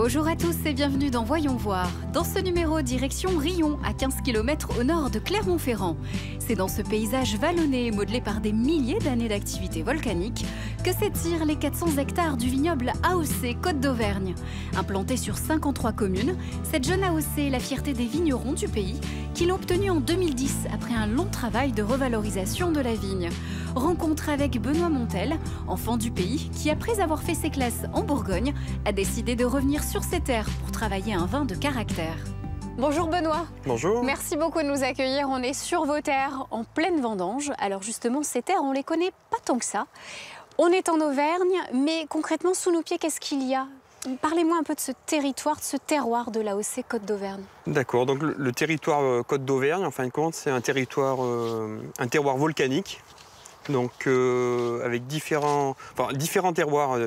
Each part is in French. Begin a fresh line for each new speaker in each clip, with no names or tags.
Bonjour à tous et bienvenue dans Voyons voir. Dans ce numéro, direction Riom, à 15 km au nord de Clermont-Ferrand. C'est dans ce paysage vallonné, modelé par des milliers d'années d'activité volcanique, que s'étirent les 400 hectares du vignoble AOC Côte d'Auvergne. Implanté sur 53 communes, cette jeune AOC est la fierté des vignerons du pays qui l'ont obtenue en 2010 après un long travail de revalorisation de la vigne. Rencontre avec Benoît Montel, enfant du pays, qui après avoir fait ses classes en Bourgogne, a décidé de revenir sur ses terres pour travailler un vin de caractère. Bonjour Benoît.
Bonjour.
Merci beaucoup de nous accueillir. On est sur vos terres, en pleine vendange. Alors justement, ces terres, on les connaît pas tant que ça. On est en Auvergne, mais concrètement, sous nos pieds, qu'est-ce qu'il y a ? Parlez-moi un peu de ce territoire, de ce terroir de l'AOC Côte d'Auvergne.
D'accord, donc le territoire Côte d'Auvergne, en fin de compte, c'est un terroir volcanique. Donc avec différents terroirs.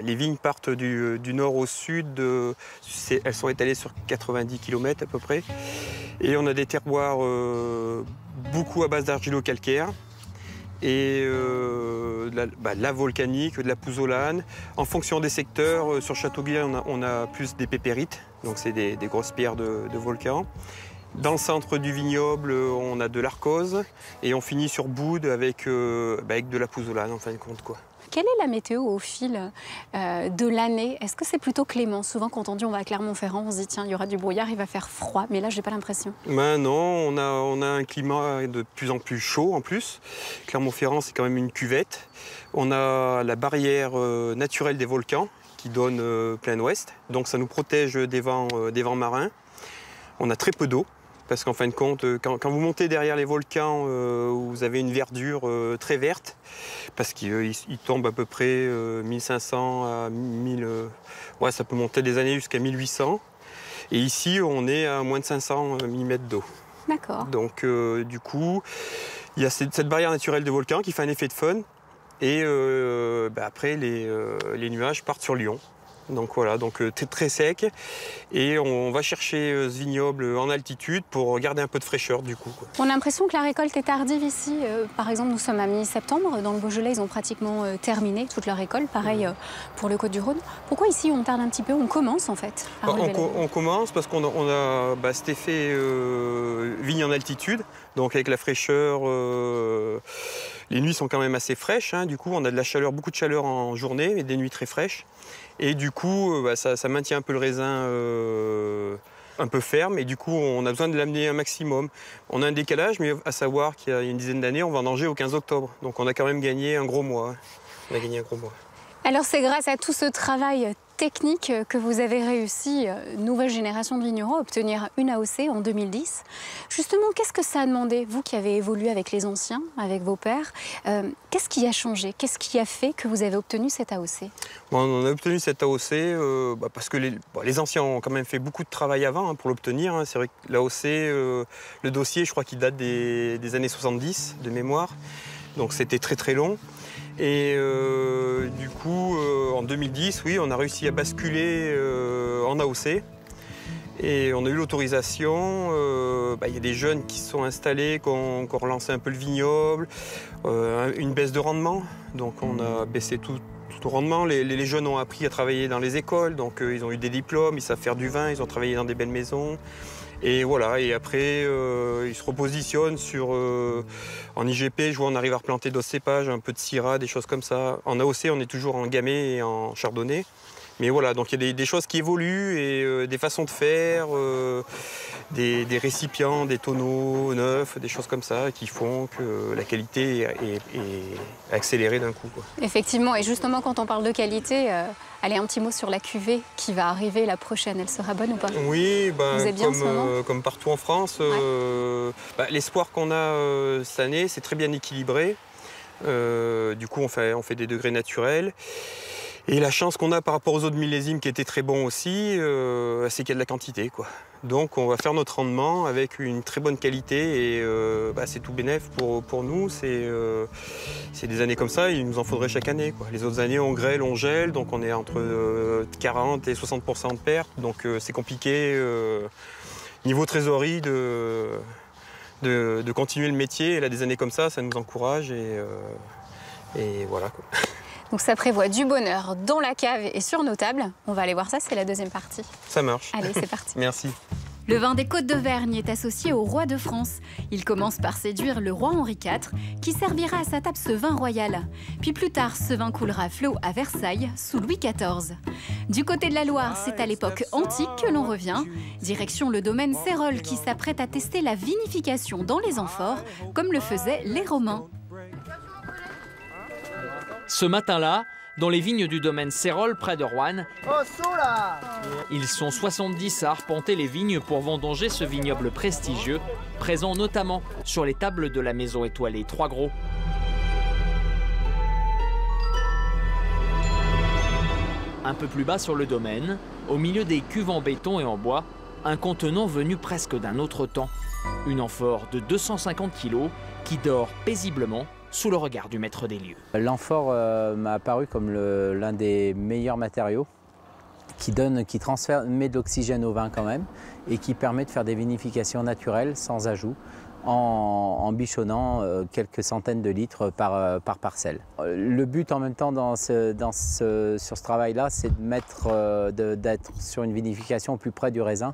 Les vignes partent du nord au sud, elles sont étalées sur 90 km à peu près. Et on a des terroirs beaucoup à base d'argilo-calcaire et de la volcanique, de la pouzzolane. En fonction des secteurs, sur Châteauguay, on a plus des pépérites, donc c'est des grosses pierres de volcan. Dans le centre du vignoble, on a de l'arcose et on finit sur Boude avec de la pouzzolane en fin de compte, quoi.
Quelle est la météo au fil de l'année? Est-ce que c'est plutôt clément? Souvent, quand on dit on va à Clermont-Ferrand, on se dit tiens, il y aura du brouillard, il va faire froid. Mais là, je n'ai pas l'impression.
Non, on a un climat de plus en plus chaud en plus. Clermont-Ferrand, c'est quand même une cuvette. On a la barrière naturelle des volcans qui donne plein ouest. Donc ça nous protège des vents marins. On a très peu d'eau. Parce qu'en fin de compte, quand vous montez derrière les volcans, vous avez une verdure très verte, parce qu'ils tombent à peu près 1500 à 1000, ça peut monter des années jusqu'à 1800. Et ici, on est à moins de 500 mm d'eau.
D'accord.
Donc du coup, il y a cette barrière naturelle des volcans qui fait un effet de fun. Et après, les nuages partent sur Lyon. Donc voilà, très sec. Et on va chercher ce vignoble en altitude pour garder un peu de fraîcheur du coup, quoi.
On a l'impression que la récolte est tardive ici. Par exemple, nous sommes à mi-septembre. Dans le Beaujolais, ils ont pratiquement terminé toute leur récolte. Pareil pour le Côte-du-Rhône. Pourquoi ici on tarde un petit peu? On commence en fait.
On commence parce qu'on a cet effet vigne en altitude. Donc avec la fraîcheur, les nuits sont quand même assez fraîches. Du coup, on a de la chaleur, beaucoup de chaleur en journée et des nuits très fraîches. Et du coup, ça maintient un peu le raisin un peu ferme. Et du coup, on a besoin de l'amener un maximum. On a un décalage, mais à savoir qu'il y a une dizaine d'années, on vendangeait au 15 octobre. Donc on a quand même gagné un gros mois. On a gagné un gros mois.
Alors c'est grâce à tout ce travail technique que vous avez réussi, nouvelle génération de vignerons, à obtenir une AOC en 2010. Justement, qu'est-ce que ça a demandé, vous qui avez évolué avec les anciens, avec vos pères? Qu'est-ce qui a changé? Qu'est-ce qui a fait que vous avez obtenu cette AOC?
On a obtenu cette AOC parce que les anciens ont quand même fait beaucoup de travail avant pour l'obtenir. C'est vrai que l'AOC, le dossier, je crois qu'il date des années 70 de mémoire. Donc c'était très très long. Et du coup, en 2010, oui, on a réussi à basculer en AOC. Et on a eu l'autorisation. Il y a des jeunes qui se sont installés, qui ont relancé un peu le vignoble. Une baisse de rendement. Donc on a baissé tout au rendement. Les jeunes ont appris à travailler dans les écoles. Donc ils ont eu des diplômes, ils savent faire du vin, ils ont travaillé dans des belles maisons. Et voilà, et après, ils se repositionnent en IGP, je vois on arrive à replanter d'autres cépages, un peu de Syrah, des choses comme ça. En AOC, on est toujours en Gamay et en Chardonnay. Mais voilà, donc il y a des choses qui évoluent et des façons de faire, des récipients, des tonneaux neufs, des choses comme ça qui font que la qualité est accélérée d'un coup, quoi.
Effectivement, et justement quand on parle de qualité, allez, un petit mot sur la cuvée qui va arriver la prochaine, elle sera bonne ou pas?
Oui,
Vous êtes bien en ce moment
comme partout en France, l'espoir qu'on a cette année, c'est très bien équilibré. Du coup, on fait des degrés naturels. Et la chance qu'on a par rapport aux autres millésimes qui étaient très bons aussi, c'est qu'il y a de la quantité, quoi. Donc on va faire notre rendement avec une très bonne qualité et c'est tout bénef pour nous. C'est des années comme ça, il nous en faudrait chaque année, quoi. Les autres années on grêle, on gèle, donc on est entre 40 et 60% de perte. Donc c'est compliqué niveau trésorerie de continuer le métier. Et là des années comme ça nous encourage et voilà, quoi.
Donc ça prévoit du bonheur dans la cave et sur nos tables. On va aller voir ça, c'est la deuxième partie.
Ça marche.
Allez, c'est parti.
Merci.
Le vin des Côtes d'Auvergne est associé au roi de France. Il commence par séduire le roi Henri IV, qui servira à sa table ce vin royal. Puis plus tard, ce vin coulera à flot à Versailles, sous Louis XIV. Du côté de la Loire, c'est à l'époque antique que l'on revient. Direction le domaine Cérolles, qui s'apprête à tester la vinification dans les amphores, comme le faisaient les Romains.
Ce matin-là, dans les vignes du domaine Cérolles, près de Roanne, ils sont 70 à arpenter les vignes pour vendanger ce vignoble prestigieux, présent notamment sur les tables de la maison étoilée Trois Gros. Un peu plus bas sur le domaine, au milieu des cuves en béton et en bois, un contenant venu presque d'un autre temps. Une amphore de 250 kg qui dort paisiblement sous le regard du maître des lieux.
L'amphore m'a apparu comme l'un des meilleurs matériaux qui met de l'oxygène au vin quand même et qui permet de faire des vinifications naturelles sans ajout en bichonnant quelques centaines de litres par parcelle. Le but en même temps sur ce travail-là, c'est d'être sur une vinification au plus près du raisin